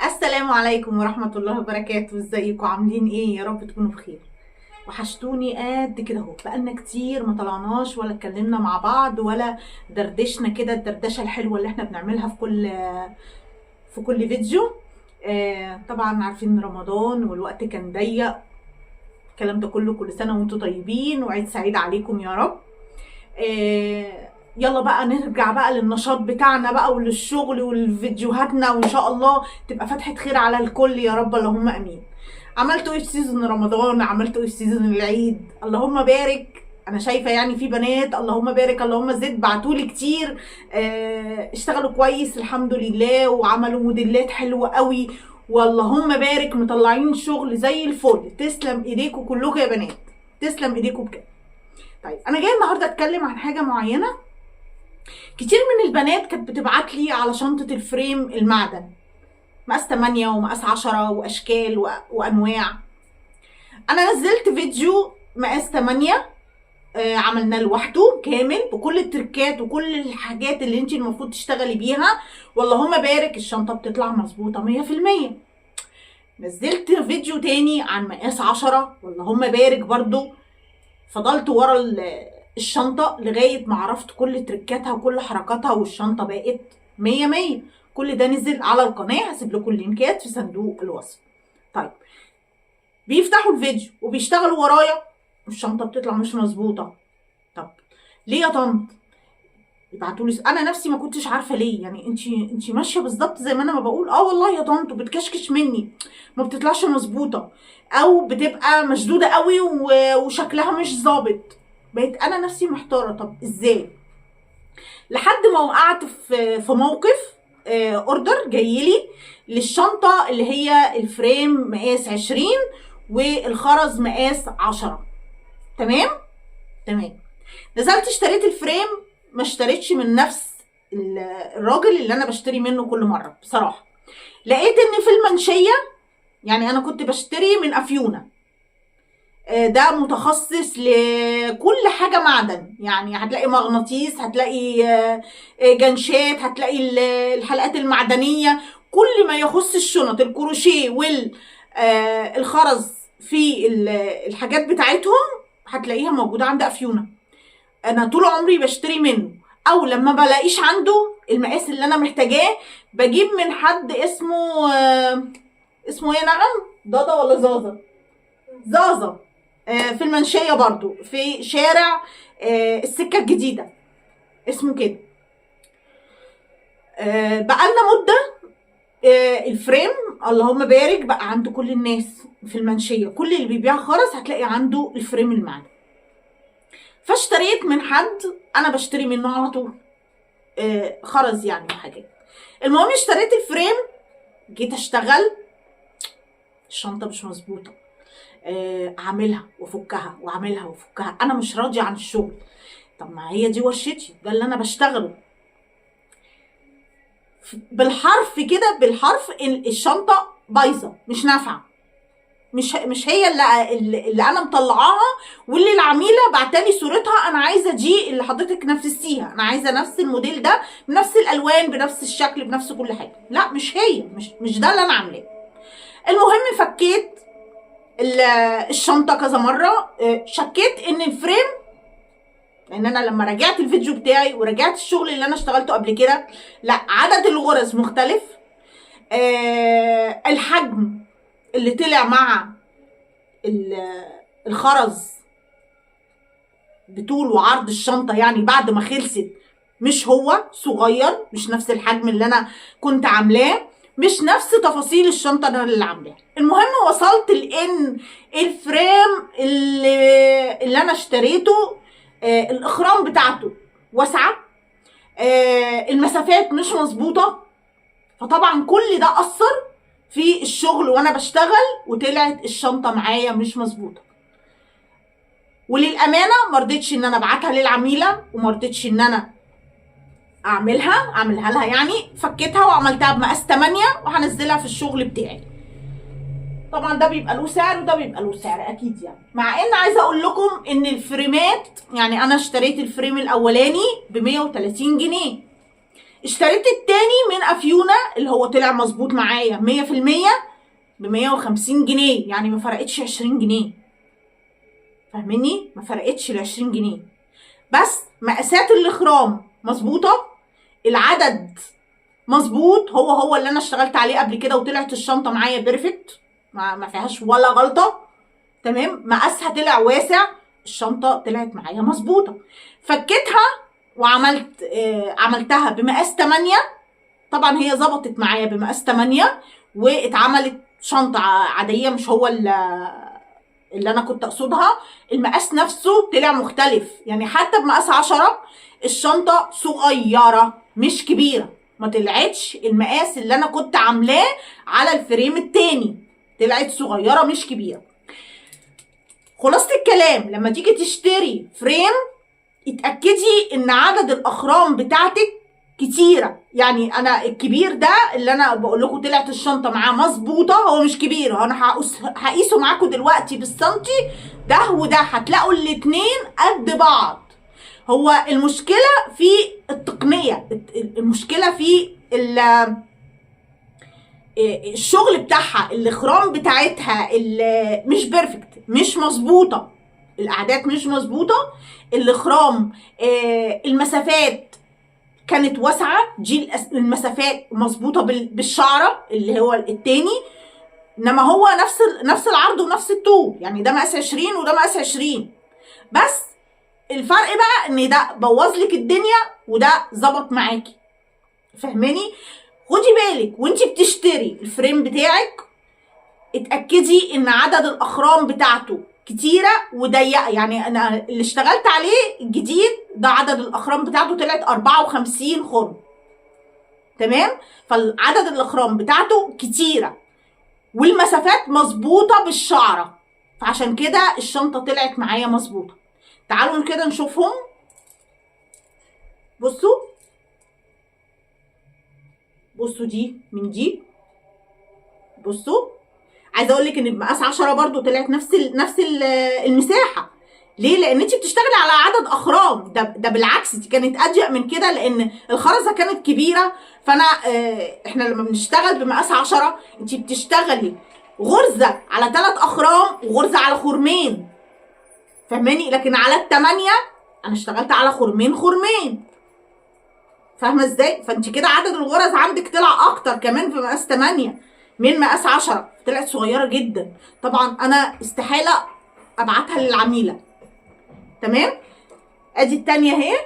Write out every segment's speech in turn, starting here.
السلام عليكم ورحمة الله وبركاته. ازيكم عاملين ايه؟ يا رب تكونوا بخير. وحشتوني قد كده اهو، بقالنا كتير ما طلعناش ولا اتكلمنا مع بعض ولا دردشنا كده الدردشة الحلوة اللي احنا بنعملها في كل فيديو. طبعا عارفين رمضان والوقت كان ضيق، الكلام ده كله. كل سنة وانتم طيبين وعيد سعيد عليكم يا رب. يلا بقى نرجع بقى للنشاط بتاعنا بقى وللشغل ولفيديوهاتنا، وان شاء الله تبقى فتحة خير على الكل يا رب، اللهم امين. عملتوا ايه في سيزون رمضان؟ عملتوا ايه في سيزون العيد؟ اللهم بارك. انا شايفه يعني في بنات اللهم بارك اللهم زد بعتولي كتير، اشتغلوا كويس الحمد لله وعملوا موديلات حلوه قوي، واللهم بارك مطلعين شغل زي الفل. تسلم ايديكم كلكم يا بنات، تسلم ايديكم بجد. طيب انا جايه النهارده اتكلم عن حاجه معينه. كتير من البنات كانت بتبعت لي على شنطه الفريم المعدن، مقاس 8 ومقاس 10 واشكال وانواع. انا نزلت فيديو مقاس 8، عملناه لوحده كامل بكل التركات وكل الحاجات اللي انت المفروض تشتغلي بيها، واللهم بارك الشنطه بتطلع مظبوطه 100%. نزلت فيديو تاني عن مقاس 10، واللهم بارك برضو فضلت ورا الشنطة لغاية ما عرفت كل تركاتها وكل حركاتها، والشنطة بقت 100. كل ده نزل على القناة، هسيب لكم اللينكات في صندوق الوصف. طيب بيفتحوا الفيديو وبيشتغلوا ورايا والشنطة بتطلع مش مظبوطة. طب ليه يا طنط؟ يبعتوا لي. انا نفسي ما كنتش عارفه ليه، يعني انت ماشيه بالظبط زي ما انا ما بقول. والله يا طنط بتكشكش مني، ما بتطلعش مظبوطه، او بتبقى مشدوده قوي وشكلها مش ظابط. بقيت انا نفسي محتاره، طب ازاي؟ لحد ما وقعت في موقف. اوردر جايلي للشنطه اللي هي الفريم مقاس 20 والخرز مقاس 10. تمام. نزلت اشتريت الفريم، ما اشتريتش من نفس الراجل اللي انا بشتري منه كل مره. بصراحه لقيت ان في المنشيه، يعني انا كنت بشتري من افيونه، ده متخصص لكل حاجه معدن، يعني هتلاقي مغناطيس، هتلاقي جنشات، هتلاقي الحلقات المعدنيه، كل ما يخص الشنط الكروشيه والخرز في الحاجات بتاعتهم هتلاقيها موجوده عند افيونه. انا طول عمري بشتري منه، او لما بلاقيش عنده المقاس اللي انا محتاجاه بجيب من حد اسمه ايه، نغم ضاضة ولا زازة؟ زازة. في المنشية برضو في شارع السكة الجديدة، اسمه كده. بقالنا مدة. الفريم اللهم بارك بقى عند كل الناس في المنشية، كل اللي بيبيع خرز هتلاقي عنده الفريم المعدن. فاشتريت من حد انا بشتري منه على طول، خرز يعني وحاجات. المهم اشتريت الفريم، جيت اشتغل الشنطه مش مظبوطه، اعملها وافكها واعملها وافكها، انا مش راضيه عن الشغل. طب ما هي دي ورشتي، ده اللي انا بشتغله. بالحرف كده، بالحرف الشنطه بايظه مش نافعه، مش هي اللي انا مطلعاها، واللي العميله بعتلي صورتها. انا عايزه دي اللي حضرتك نفذتيها، انا عايزه نفس الموديل ده بنفس الالوان بنفس الشكل بنفس كل حاجه. لا مش هي، مش ده اللي انا عاملاه. المهم فكيت الشنطه كذا مره، شكيت ان الفريم، لان انا لما راجعت الفيديو بتاعي وراجعت الشغل اللي انا اشتغلته قبل كده، لا عدد الغرز مختلف، الحجم اللي طلع مع الخرز بطول وعرض الشنطه يعني بعد ما خلصت مش هو، صغير، مش نفس الحجم اللي انا كنت عاملاه، مش نفس تفاصيل الشنطه اللي عاملاها. المهم وصلت لان الفريم اللي انا اشتريته الاخرام بتاعته واسعه، المسافات مش مظبوطه. فطبعا كل ده اثر في الشغل وانا بشتغل، وطلعت الشنطه معايا مش مظبوطه. وللامانه ما رضيتش ان انا ابعتها للعميله، وما رضيتش ان انا اعملها لها، يعني فكيتها وعملتها بمقاس 8 وهنزلها في الشغل بتاعي. طبعا ده بيبقى له سعر وده بيبقى له سعر اكيد، يعني مع ان عايزه اقول لكم ان الفريمات، يعني انا اشتريت الفريم الاولاني ب 130 جنيه، اشتريت التاني من افيونا اللي هو طلع مظبوط معايا 100% ب 150 جنيه، يعني ما فرقتش 20 جنيه. فاهميني؟ ما فرقتش ال 20 جنيه. بس مقاسات الاخرام مظبوطه، العدد مظبوط، هو اللي انا اشتغلت عليه قبل كده، وطلعت الشنطه معايا بيرفكت، ما فيهاش ولا غلطه. تمام. مقاسها طلع واسع، الشنطه طلعت معايا مظبوطه. فكيتها وعملت عملتها بمقاس 8. طبعا هي ظبطت معايا بمقاس 8 واتعملت شنطه عاديه، مش هو اللي انا كنت اقصدها. المقاس نفسه طلع مختلف، يعني حتى بمقاس 10 الشنطه صغيره مش كبيره، ما طلعتش المقاس اللي انا كنت عاملاه على الفريم التاني، طلعت صغيره مش كبيره. خلاصه الكلام، لما تيجي تشتري فريم اتاكدي ان عدد الاخرام بتاعتك كتيره. يعني انا الكبير ده اللي انا بقول لكم طلعت الشنطه معاه مظبوطه، هو مش كبير، انا هقيسه معاكم دلوقتي بالسنتي، ده وده هتلاقوا الاتنين قد بعض. هو المشكله في التقنيه، المشكله في الشغل بتاعها، الاخرام بتاعتها مش بيرفكت، مش مظبوطه، الاعداد مش مظبوطه، الاخرام المسافات كانت واسعه، دي المسافات مظبوطه بالشعره اللي هو التاني، انما هو نفس العرض ونفس الطول، يعني ده مقاس 20 وده مقاس 20. بس الفرق بقى ان ده بوظ لك الدنيا وده ظبط معاكي. فاهماني؟ خدي بالك وانت بتشتري الفريم بتاعك، اتاكدي ان عدد الاخرام بتاعته كتيره وضيقه. يعني انا اللي اشتغلت عليه الجديد ده عدد الاخرام بتاعته طلعت 54 خرم. تمام. فالعدد الاخرام بتاعته كتيره والمسافات مظبوطه بالشعره، فعشان كده الشنطه طلعت معايا مظبوطه. تعالوا كده نشوفهم. بصوا دي من دي، بصوا. عايزه اقول لك ان بمقاس 10 برضو طلعت نفس المساحه. ليه؟ لان انت بتشتغلي على عدد اخرام، ده بالعكس دي كانت اضيق من كده لان الخرزه كانت كبيره. فانا احنا لما بنشتغل بمقاس 10 انت بتشتغلي غرزه على 3 اخرام وغرزه على خرمين. فاهماني؟ لكن على الثمانيه انا اشتغلت على خرمين. فاهمه ازاي؟ فانت كده عدد الغرز عندك طلع اكتر كمان في مقاس 8 من مقاس 10، طلعت صغيره جدا. طبعا انا استحاله ابعتها للعميله. تمام. ادي التانيه اهي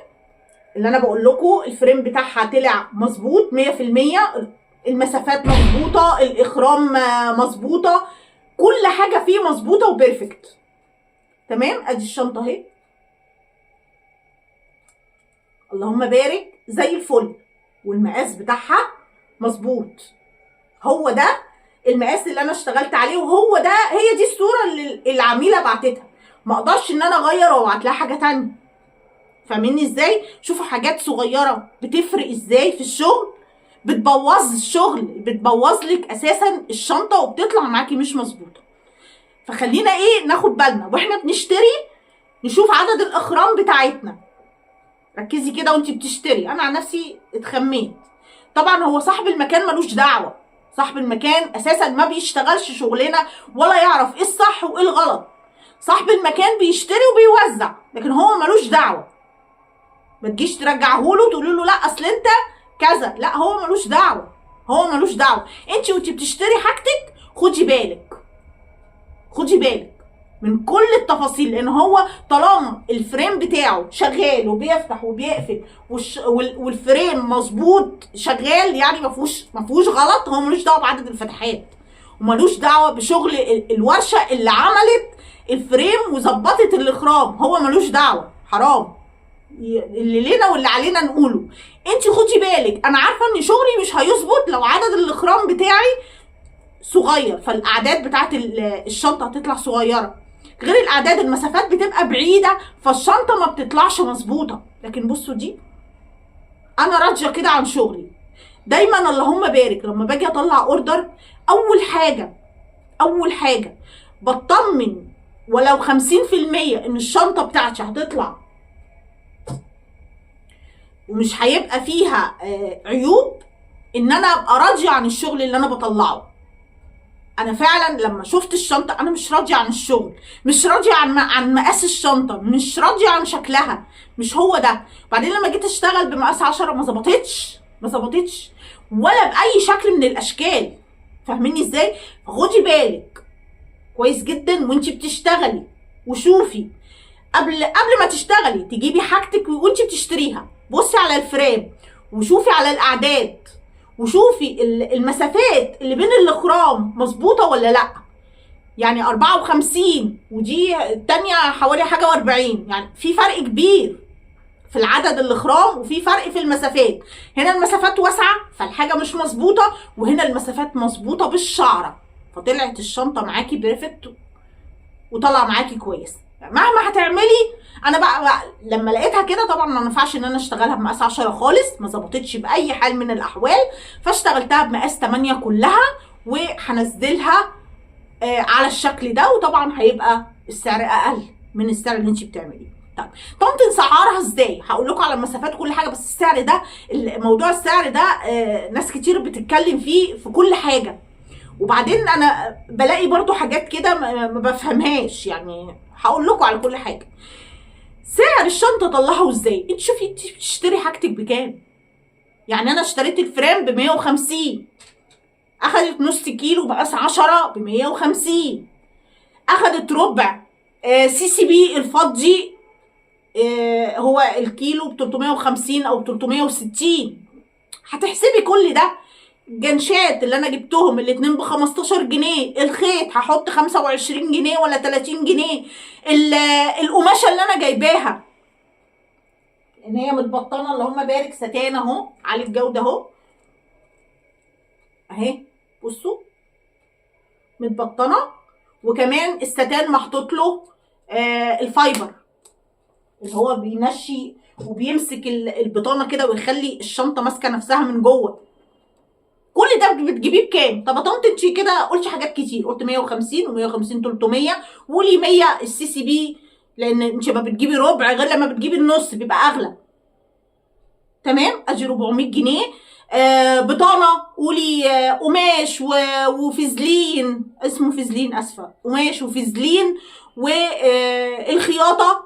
اللي انا بقول لكم الفريم بتاعها طلع مظبوط 100%، المسافات مظبوطه، الاخرام مظبوطه، كل حاجه فيه مظبوطه وبيرفكت. تمام. ادي الشنطه اهي، اللهم بارك، زي الفل، والمقاس بتاعها مظبوط. هو ده المقاس اللي انا اشتغلت عليه، وهو ده هي دي الصوره اللي العميله بعتتها. ما اقدرش ان انا اغير وابعت لها حاجه تانية. فاهميني ازاي؟ شوفوا حاجات صغيره بتفرق ازاي في الشغل، بتبوظ الشغل، بتبوظ لك اساسا الشنطه وبتطلع معاكي مش مظبوطه. فخلينا ناخد بالنا واحنا بنشتري، نشوف عدد الاخرام بتاعتنا. ركزي كده وانت بتشتري. انا عن نفسي اتخميت. طبعا هو صاحب المكان ملوش دعوه، صاحب المكان اساسا ما بيشتغلش شغلنا ولا يعرف ايه الصح وايه الغلط. صاحب المكان بيشتري وبيوزع، لكن هو ملوش دعوه. ما تجيش ترجعه له تقولي له لا اصل انت كذا، لا هو ملوش دعوه، هو ملوش دعوه. انت وانت بتشتري حاجتك خدي بالك من كل التفاصيل، لان هو طالما الفريم بتاعه شغال وبيفتح وبيقفل والفريم مظبوط شغال، يعني ما فيهوش غلط، هو ملوش دعوه بعدد الفتحات وملوش دعوه بشغل الورشه اللي عملت الفريم وظبطت الاخرام، هو ملوش دعوه. حرام اللي لينا واللي علينا نقوله. انت خدي بالك، انا عارفه ان شغلي مش هيظبط لو عدد الاخرام بتاعي صغير، فالاعداد بتاعت الشنطه هتطلع صغيره، غير الاعداد المسافات بتبقى بعيده فالشنطه ما بتطلعش مظبوطه. لكن بصوا دي، انا راضيه كده عن شغلي. دايما اللهم بارك لما باجي اطلع اوردر، اول حاجه بطمن ولو 50% ان الشنطه بتاعتي هتطلع ومش هيبقى فيها عيوب ان انا ابقى راضيه عن الشغل اللي انا بطلعه. انا فعلا لما شفت الشنطه انا مش راضيه عن الشغل، مش راضيه عن مقاس الشنطه، مش راضيه عن شكلها، مش هو ده. بعدين لما جيت اشتغل بمقاس 10 ما ظبطتش ولا باي شكل من الاشكال. فاهميني ازاي؟ خدي بالك كويس جدا وانتي بتشتغلي، وشوفي قبل ما تشتغلي تجيبي حاجتك وانتي بتشتريها، بصي على الفريم وشوفي على الاعداد وشوفي المسافات اللي بين الاخرام مظبوطه ولا لا. يعني 54 ودي التانية حوالي حاجه و40، يعني في فرق كبير في العدد الاخرام وفي فرق في المسافات. هنا المسافات واسعه فالحاجه مش مظبوطه، وهنا المسافات مظبوطه بالشعره، فطلعت الشنطه معاكي بيرفكت وطلع معاكي كويس. مهما هتعملي انا بقى لما لقيتها كده طبعا ما ينفعش ان انا اشتغلها بمقاس 10 خالص، ما ظبطتش باي حال من الاحوال، فاشتغلتها بمقاس 8 كلها، وهنزلها على الشكل ده، وطبعا هيبقى السعر اقل من السعر اللي انت بتعمليه. طب نسعرها ازاي؟ هقول لكم على المسافات كل حاجه، بس السعر ده موضوع السعر ده ناس كتير بتتكلم فيه في كل حاجه، وبعدين انا بلاقي برضو حاجات كده ما بفهمهاش. يعني هقول لكم على كل حاجه. سعر الشنطه طلعه ازاي؟ انت شوفي انت بتشتري حاجتك بكام. يعني انا اشتريت الفريم ب 150، اخدت نص كيلو مقاس 10 ب 150، اخدت ربع سي بي الفضي هو الكيلو ب 350 او 360. هتحسبي كل ده. جنشات اللي انا جبتهم الاتنين ب 15 جنيه، الخيط هحط 25 جنيه ولا 30 جنيه، القماشه اللي انا جايباها ان هي متبطنه اللهم بارك ستان اهو، على الجوده اهو اهي، بصوا متبطنه، وكمان الستان محطوط له الفايبر اللي هو بينشي وبيمسك البطانه كده ويخلي الشنطه ماسكه نفسها من جوه. كل ده بتجيبيه بكام؟ طب طنط انت كده قلتي حاجات كتير، قلت 150 و150 300، وقولي 100 السي سي بي، لان انت ما بتجيبي ربع غير لما بتجيبي النص بيبقى اغلى. تمام، ادي 400 جنيه. بطانه قولي قماش وفازلين، اسمه فازلين، اسفه، قماش وفازلين والخياطه.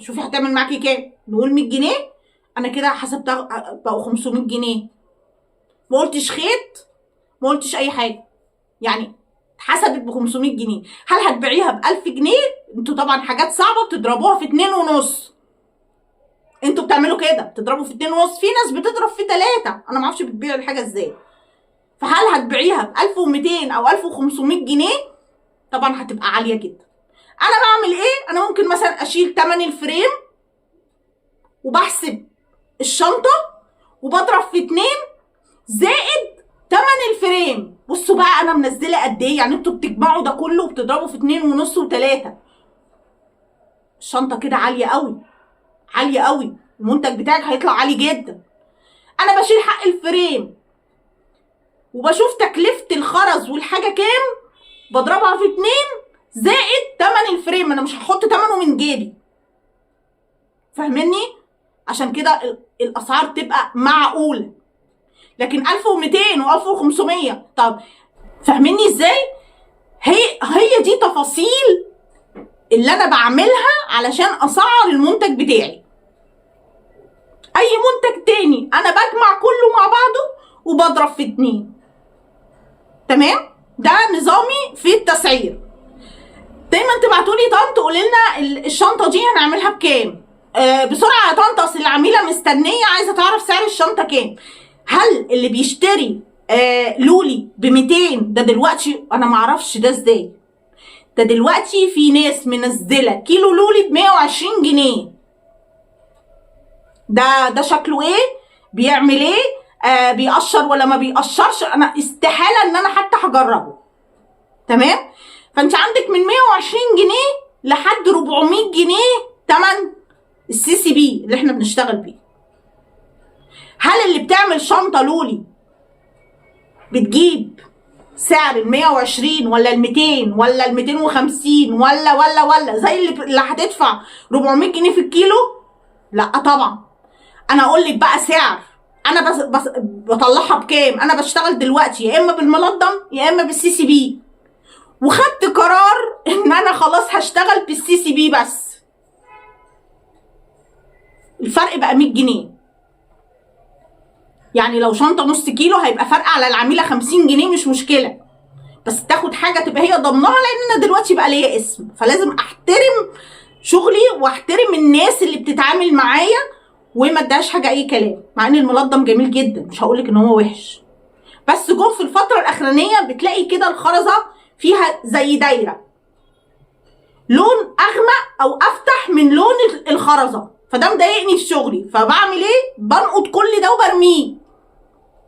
شوفي هتعمل معاكي كام؟ نقول 100 جنيه، انا كده حسبتها بقوا 500 جنيه. ما قلتش خيط، ما قلتش اي حاجه، يعني اتحسبت ب 500 جنيه. هل هتبيعيها ب 1000 جنيه؟ انتوا طبعا حاجات صعبه بتضربوها في 2.5. انتوا بتعملوا كده، بتضربوا في 2.5، في ناس بتضرب في 3. انا ما اعرفش بتبيعوا الحاجه ازاي. فهل هتبيعيها ب 1200 او 1500 جنيه؟ طبعا هتبقى عاليه جدا. انا بعمل ايه؟ انا ممكن مثلا اشيل تمن الفريم وبحسب الشنطه وبضرب في 2 زائد تمن الفريم. بصوا بقى انا منزله قد ايه، يعني انتوا بتجمعوا ده كله وبتضربوا في 2.5 و3. الشنطه كده عاليه قوي، عاليه قوي، المنتج بتاعك هيطلع عالي جدا. انا بشيل حق الفريم وبشوف تكلفه الخرز والحاجه كام، بضربها في 2 زائد تمن الفريم. انا مش هحط تمنه من جيبي، فاهميني؟ عشان كده الاسعار تبقى معقوله. لكن 1200 و1500، طب فاهميني ازاي؟ هي دي تفاصيل اللي انا بعملها علشان اسعر المنتج بتاعي. اي منتج تاني انا بجمع كله مع بعضه وبضرب في 2. تمام؟ ده نظامي في التسعير. دايما تبعتولي طنط قولي لنا الشنطه دي هنعملها بكام. بسرعه يا طنط، اصل العميله مستنيه عايزه تعرف سعر الشنطه كام. هل اللي بيشتري لولي ب 200 ده دلوقتي، انا معرفش ده ازاي، ده دلوقتي في ناس منزله كيلو لولي ب 120 جنيه. ده شكله ايه؟ بيعمل ايه؟ بيقشر ولا ما بيقشرش؟ انا استحاله ان انا حتى هجربه. تمام؟ فانت عندك من 120 جنيه لحد 400 جنيه تمن السي سي بي اللي احنا بنشتغل بيه. هل اللي بتعمل شنطه لولي بتجيب سعر ال 120 ولا ال 200 ولا ال 250 ولا زي اللي هتدفع 400 جنيه في الكيلو؟ لا طبعا. انا اقول لك بقى سعر انا بس بطلعها بكام. انا بشتغل دلوقتي يا اما بالملضم يا اما بالسي سي بي، وخدت قرار ان انا خلاص هشتغل بالسي سي بي بس. الفرق بقى 100 جنيه. يعني لو شنطه نص كيلو هيبقى فرق على العميله 50 جنيه، مش مشكله، بس تاخد حاجه تبقى هي ضمنها، لان انا دلوقتي بقى ليا اسم، فلازم احترم شغلي واحترم الناس اللي بتتعامل معايا وما اديهاش حاجه اي كلام. مع ان الملضم جميل جدا، مش هقولك ان هو وحش، بس جم في الفتره الاخرانيه بتلاقي كده الخرزه فيها زي دايره لون اغمق او افتح من لون الخرزه، فده مضايقني في شغلي. فبعمل ايه؟ بنقط كل ده وبرميه.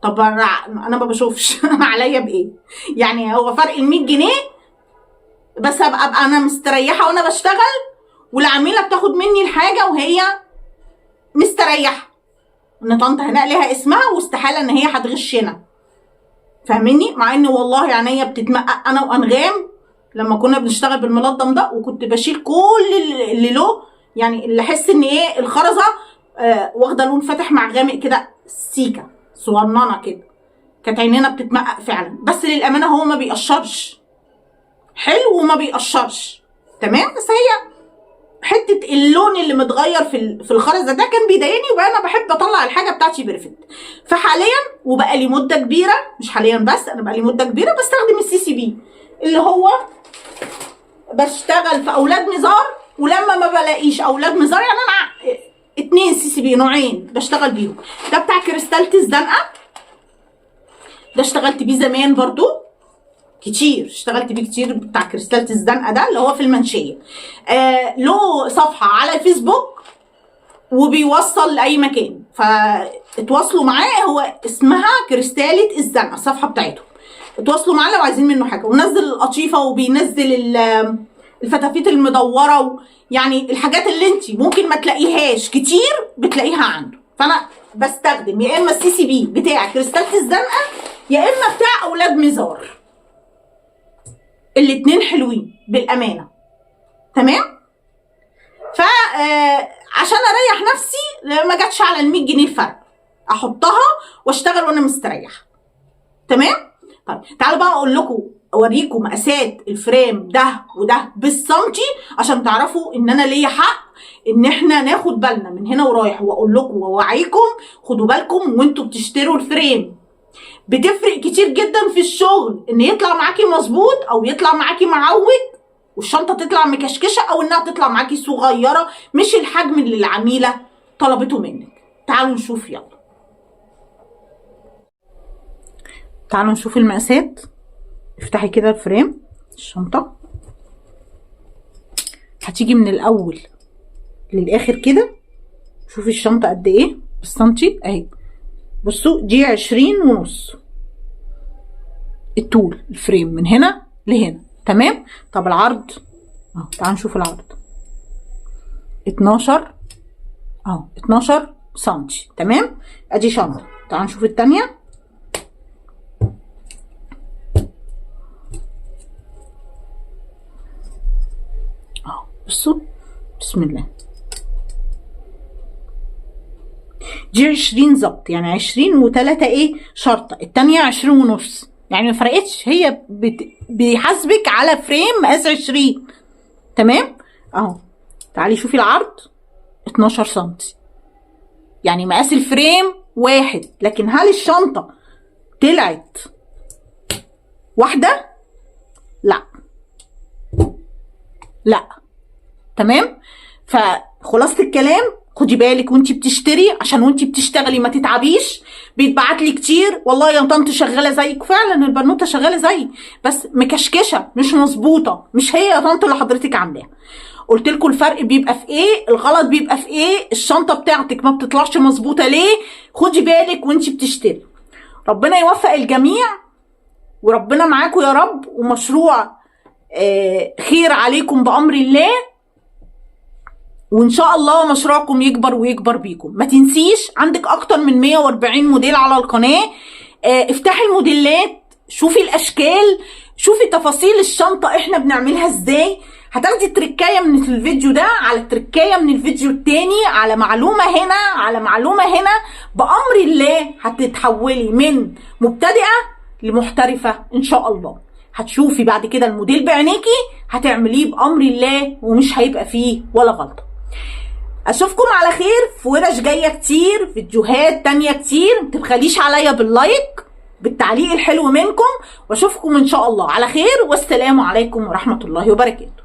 طب انا ما بشوفش عليا بايه؟ يعني هو فرق ال 100 جنيه بس ابقى انا مستريحه وانا بشتغل، والعميله بتاخد مني الحاجه وهي مستريحه، ان طنط هناء ليها اسمها واستحاله ان هي هتغشنا. فاهميني؟ مع ان والله عينيا بتتمقق انا وانغام لما كنا بنشتغل بالملضم ده، وكنت بشيل كل اللي له، يعني اللي احس ان ايه الخرزه واخده لون فاتح مع غامق كده، سيكه صغننه كده، كانت عينينا بتتمقق فعلا. بس للامانه هو ما بيقشرش، حلو وما بيقشرش تمام، بس هي حته اللون اللي متغير في الخرزه ده كان بيضايقني، وبقى انا بحب اطلع الحاجه بتاعتي بيرفكت. فحاليا وبقى لي مده كبيره، مش حاليا بس، انا بقى لي مده كبيره بستخدم السي سي بي، اللي هو بشتغل في اولاد مزار، ولما ما بلاقيش اولاد مزار يعني انا 2 سي سي بي نوعين بشتغل بيهم. ده بتاع كريستالة الزنقه، ده اشتغلت بيه زمان برضو كتير، اشتغلت بيه كتير، بتاع كريستالة الزنقه ده اللي هو في المنشيه. له صفحه على الفيسبوك وبيوصل لاي مكان، فاتواصلوا معاه، هو اسمها كريستالة الزنقه الصفحه بتاعته، اتواصلوا معاه لو عايزين منه حاجه. ونزل القطيفه وبينزل الفتافيت المدوره يعني الحاجات اللي انت ممكن ما تلاقيهاش كتير بتلاقيها عنده. فانا بستخدم يا اما السي سي بي بتاع كريستالة الزنقه يا اما بتاع اولاد مزار، الاتنين حلوين بالامانه تمام. عشان اريح نفسي ما جاتش على ال 100 جنيه الفرق، احطها واشتغل وانا مستريحه تمام. طيب تعالوا بقى اقول لكم، اوريكم مقاسات الفريم ده وده بالسنتي عشان تعرفوا ان انا ليا حق ان احنا ناخد بالنا من هنا ورايح. واقول لكم واوعيكم خدوا بالكم وانتوا بتشتروا الفريم، بتفرق كتير جدا في الشغل ان يطلع معاكي مظبوط او يطلع معاكي معوج، والشنطه تطلع مكشكشه او انها تطلع معاكي صغيره مش الحجم اللي العميله طلبته منك. تعالوا نشوف، يلا تعالوا نشوف المقاسات. افتحي كده الفريم الشنطه، هتيجي من الاول للاخر كده. شوفي الشنطه قد ايه بالسنتي اهي، بصوا دي 20.5 الطول الفريم من هنا لهنا تمام. طب العرض اهو، تعالوا نشوف العرض 12 اهو 12 سنتي تمام. ادي شنطه. تعالوا نشوف التانيه اهو، بصوا بسم الله دي 20 ظبط، يعني 20 و3 ايه شرطه، التانيه 20.5، يعني ما فرقتش، هي بيحاسبك على فريم مقاس 20 تمام اهو. تعالي شوفي العرض 12 سنتي، يعني مقاس الفريم واحد، لكن هل الشنطه طلعت واحده؟ لا لا تمام. فخلاصه الكلام خدي بالك وانتي بتشتري، عشان وانتي بتشتغلي ما تتعبيش. بيتبعت لي كتير والله يا طنط شغاله زيك، فعلا البنوته شغاله زي، بس مكشكشه مش مظبوطه، مش هي يا طنط اللي حضرتك عاملاها. قلت لكم الفرق بيبقى في ايه، الغلط بيبقى في ايه، الشنطه بتاعتك ما بتطلعش مظبوطه ليه. خدي بالك وانتي بتشتري. ربنا يوفق الجميع وربنا معاكم يا رب، ومشروع خير عليكم بامر الله، وان شاء الله مشروعكم يكبر ويكبر بيكم. ما تنسيش عندك اكتر من 140 موديل على القناه، افتحي الموديلات، شوفي الاشكال، شوفي تفاصيل الشنطه احنا بنعملها ازاي، هتاخدي تركايه من الفيديو ده على تركايه من الفيديو التاني، على معلومه هنا على معلومه هنا، بامر الله هتتحولي من مبتدئه لمحترفه ان شاء الله. هتشوفي بعد كده الموديل بعينيكي هتعمليه بامر الله ومش هيبقى فيه ولا غلطه. اشوفكم على خير في ورش جايه كتير، فيديوهات تانية كتير. متبخليش عليا باللايك بالتعليق الحلو منكم، واشوفكم ان شاء الله على خير، والسلام عليكم ورحمه الله وبركاته.